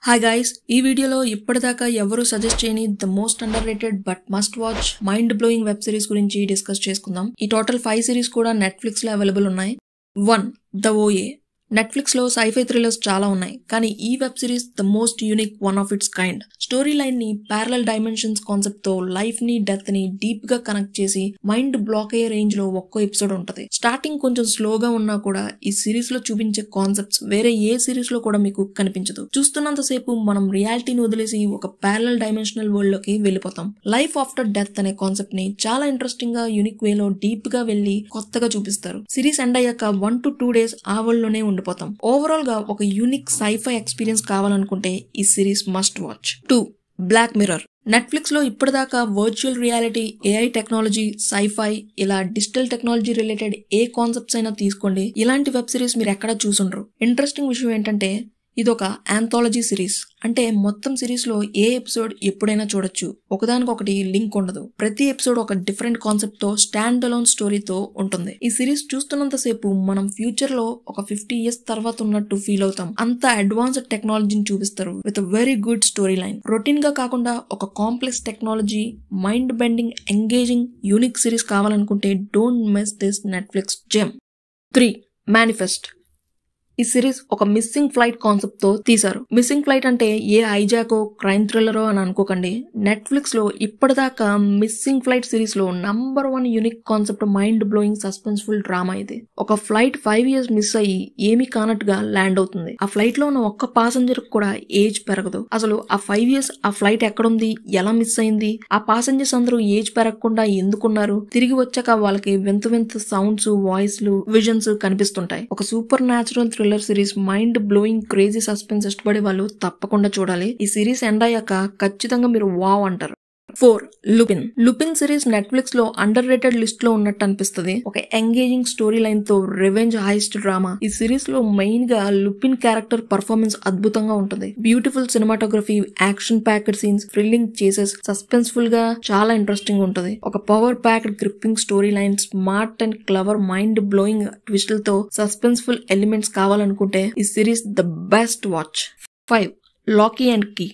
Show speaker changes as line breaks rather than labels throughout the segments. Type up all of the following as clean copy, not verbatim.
Hi guys, ఈ వీడియోలో ఇప్పటిదాకా ఎవరు సజెస్ట్ చేయని the most underrated but must watch mind blowing web series గురించి డిస్కస్ చేసుకుందాం. ఈ టోటల్ 5 సిరీస్ కూడా నెట్ఫ్లిక్స్ లో అవైలబుల్ ఉన్నాయి. 1. The OA. నెట్ఫ్లిక్స్ లో సైఫై థ్రిల్లర్స్ చాలా ఉన్నాయి, కానీ ఈ web series the most unique one of its kind. Story line ని ప్యారలల్ డైమెన్షన్స్ కాన్సెప్ట్ తో లైఫ్ ని డెత్ ని డీప్ గా కనెక్ట్ చేసి మైండ్ బ్లాక్ అయ్యే రేంజ్ లో ఒక్కో ఎపిసోడ్ ఉంటది. స్టార్టింగ్ కొంచెం స్లోగా ఉన్నా కూడా ఈ సిరీస్ లో చూపించే కాన్సెప్ట్స్ వేరే ఏ సిరీస్ లో కూడా మీకు కనిపించదు. చూస్తున్నంత సేపు మనం రియాలిటీని వదిలేసి ఒక ప్యారలల్ డైమెన్షనల్ వరల్డ్ లోకి వెళ్ళిపోతాం. లైఫ్ ఆఫ్టర్ డెత్ అనే కాన్సెప్ట్ ని చాలా ఇంట్రెస్టింగ్ గా యూనిక్ వేలో డీప్ గా వెళ్లి కొత్తగా చూపిస్తారు. సిరీస్ ఎండ్ అయ్యాక 1 to 2 days ఆ వరల్డ్ లోనే ఉండిపోతాం. ఓవరాల్ గా ఒక యూనిక్ సైఫై ఎక్స్పీరియన్స్ కావాలనుకుంటే ఈ series must watch. 2. Black Mirror. Netflix లో ఇప్పటిదాకా virtual reality, AI technology, sci-fi ఇలా డిజిటల్ టెక్నాలజీ రిలేటెడ్ ఏ కాన్సెప్ట్స్ అయినా తీసుకోండి, ఇలాంటి వెబ్ సిరీస్ మీరు ఎక్కడా చూసుండ్రు. ఇంట్రెస్టింగ్ విషయం ఏంటంటే ఇదొక ఆంథాలజీ సిరీస్. అంటే మొత్తం సిరీస్ లో ఏ ఎపిసోడ్ ఎప్పుడైనా చూడొచ్చు, ఒకదానికొకటి లింక్ ఉండదు. ప్రతి ఎపిసోడ్ ఒక డిఫరెంట్ కాన్సెప్ట్ తో స్టాండ్ అలోన్ స్టోరీతో ఉంటుంది. ఈ సిరీస్ చూస్తున్నంత సేపు మనం ఫ్యూచర్ లో ఒక 50 years తర్వాత ఉన్నట్టు ఫీల్ అవుతాం. అంత అడ్వాన్స్డ్ టెక్నాలజీని చూపిస్తారు with very good story line. Routine గా కాకుండా ఒక complex technology, mind bending, engaging, unique series కావాలనుకుంటే don't miss this Netflix gem. 3. Manifest. ఈ సిరీస్ ఒక మిస్సింగ్ ఫ్లైట్ కాన్సెప్ట్ తో తీశారు. మిస్సింగ్ ఫ్లైట్ అంటే ఏ హైజాకో, క్రైమ్ థ్రిల్లరో అని అనుకోకండి. నెట్ఫ్లిక్స్ లో ఇప్పటిదాకా మిస్సింగ్ ఫ్లైట్ సిరీస్ లో number 1 unique concept mind blowing suspenseful drama ఇది. ఒక ఫ్లైట్ 5 years మిస్ అయ్యి ఏమీ కానట్టుగా ల్యాండ్ అవుతుంది. ఆ ఫ్లైట్ లో ఉన్న ఒక్క పాసెంజర్ కూడా ఏజ్ పెరగదు. అసలు ఆ 5 years ఆ ఫ్లైట్ ఎక్కడుంది, ఎలా మిస్ అయింది, ఆ పాసెంజర్స్ అందరూ ఏజ్ పెరగకుండా ఎందుకున్నారు, తిరిగి వచ్చాక వాళ్ళకి వింత వింత సౌండ్స్, వాయిస్లు, విజన్స్ కనిపిస్తుంటాయి. ఒక super natural thriller series, mind blowing crazy suspense ఇష్టపడే వాళ్ళు తప్పకుండా చూడాలి. ఈ సిరీస్ ఎండ్ అయ్యాక ఖచ్చితంగా మీరు వావ్ అంటారు. 4. లుపిన్. లుపిన్ సిరీస్ నెట్ఫ్లిక్స్ లో అండర్ రేటెడ్ లిస్ట్ లో ఉన్నట్టు అనిపిస్తుంది. ఒక ఎంగేజింగ్ స్టోరీ లైన్ తో రివెంజ్ హైస్ట్ డ్రామా. ఈ సిరీస్ లో మెయిన్ గా లుపిన్ క్యారెక్టర్ పర్ఫార్మెన్స్ అద్భుతంగా ఉంటుంది. Beautiful cinematography, action packed scenes, thrilling chases, suspenseful గా చాలా ఇంట్రెస్టింగ్ ఉంటుంది. ఒక power packed gripping story line, smart and clever mind blowing ట్విస్టులతో సస్పెన్స్ఫుల్ ఎలిమెంట్స్ కావాలనుకుంటే ఈ series the best watch. 5. Locke and Key.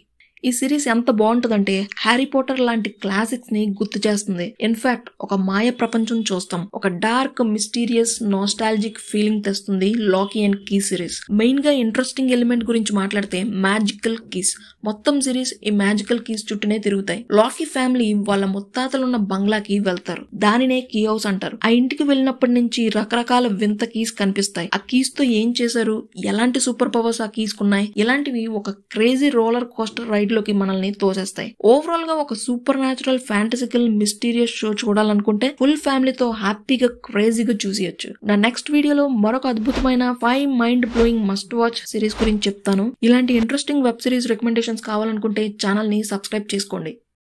ఈ సిరీస్ ఎంత బాగుంటుందంటే హ్యారీ పోటర్ లాంటి క్లాసిక్స్ ని గుర్తు చేస్తుంది. ఇన్ఫాక్ట్ ఒక మాయ ప్రపంచం చూస్తాం. ఒక డార్క్, మిస్టీరియస్, నాస్టాలజిక్ ఫీలింగ్ తెస్తుంది Locke and Key series. Main గా ఇంట్రెస్టింగ్ ఎలిమెంట్ గురించి మాట్లాడితే మ్యాజికల్ కీస్. మొత్తం సిరీస్ ఈ మ్యాజికల్ కీస్ చుట్టూనే తిరుగుతాయి. లాకీ ఫ్యామిలీ వాళ్ళ ముత్తాతలున్న బంగ్లాకి వెళ్తారు. దానినే కీ హౌస్ అంటారు. ఆ ఇంటికి వెళ్ళినప్పటి నుంచి రకరకాల వింత కీస్ కనిపిస్తాయి. ఆ కీస్ తో ఏం చేశారు, ఎలాంటి సూపర్ పవర్స్ ఆ కీస్ కున్నాయి, ఇలాంటివి ఒక క్రేజీ రోలర్ కోస్టర్ రైడ్ లోకి మనల్ని తోసేస్తాయి. ఓవరాల్ గా ఒక సూపర్ న్యాచురల్, ఫ్యాంటసికల్, మిస్టీరియస్ షో చూడాలనుకుంటే ఫుల్ ఫ్యామిలీతో హ్యాపీగా క్రేజీగా చూసేయచ్చు. నా నెక్స్ట్ వీడియోలో మరొక అద్భుతమైన 5 mind blowing must watch series గురించి చెప్తాను. ఇలాంటి ఇంట్రెస్టింగ్ వెబ్ సిరీస్ రికమెండేషన్స్ కావాలనుకుంటే ఛానల్ ని సబ్స్క్రైబ్ చేసుకోండి.